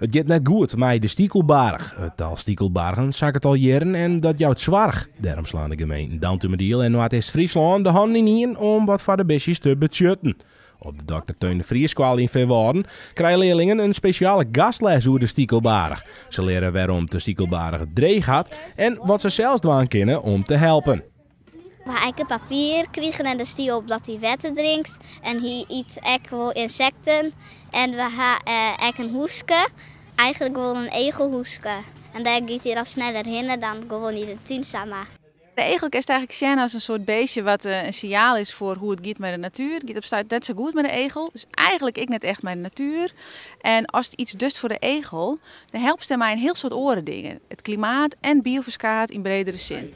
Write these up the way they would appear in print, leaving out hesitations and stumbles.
Het gaat net goed met de stiekelbarg. Het al stiekelbargen zag het al jaren en dat jouwt zwaar. Daarom slaan de gemeenten Downtummerdiel en Noord-Est-Friesland de handen in om wat voor de besjes te budgetten. Op de Dr. Teun de Vrieskwaal in Veewouden krijgen leerlingen een speciale gastles over de stiekelbarg. Ze leren waarom de stiekelbarg dreig had en wat ze zelfs doen kunnen om te helpen. We hebben papier kregen en daar zie je op dat hij water drinkt. En hij eet ook wel insecten. En we hebben ook een hoeske. Eigenlijk wel een egelhoeske. En daar gaat hij dan sneller heen dan gewoon in de tuin samen. De egel is eigenlijk zien als een soort beestje wat een signaal is voor hoe het gaat met de natuur. Het gaat op staat net zo goed met de egel. Dus eigenlijk ik net echt met de natuur. En als het iets dust voor de egel, dan helpt het mij een heel soort oren dingen. Het klimaat en biodiversiteit in bredere zin.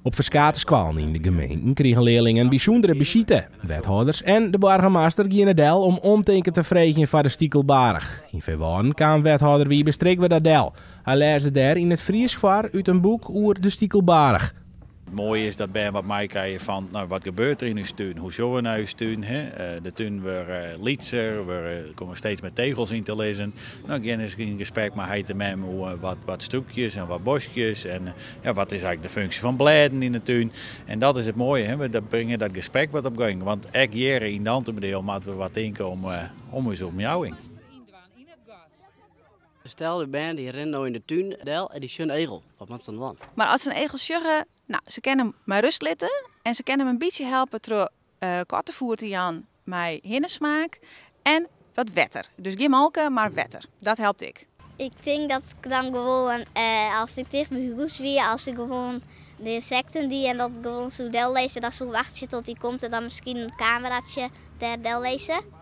Op Verskatenskwaal in de gemeenten kregen leerlingen bijzondere visite. Wethouders en de burgemeester gingen naar Del om omteken te vregen voor de stiekelbarg. In Veewouden kwam wethouder wie bestreek we dat Del. Hij leesde daar in het Fries voor uit een boek over de stiekelbarg. Het mooie is dat Ben wat mij krijgen van wat gebeurt er in uw tuin, hoe zullen we naar uw tuin. De tuin weer lietser, we komen steeds met tegels in te lezen. Nou, ik eens in gesprek met hij te met wat stukjes en wat bosjes en wat is eigenlijk de functie van bladen in de tuin. En dat is het mooie, we brengen dat gesprek wat op gang. Want elk jaar in Downtummerdiel moeten we wat denken om ons omjouwing. Stel, de band die rent nou in de tuin en die schön egel. Wat moet dan doen? Maar als ze een egel zeggen, nou, ze kunnen hem maar rust laten en ze kunnen hem een beetje helpen door korte voerten aan met hinnesmaak en wat wetter. Dus geen molken, maar wetter. Dat helpt ik. Ik denk dat ik dan gewoon, als ik tegen mijn huis weer, als ik gewoon de insecten die en dat gewoon zo del lezen, dat zo wachten tot die komt en dan misschien een cameraatje der del lezen.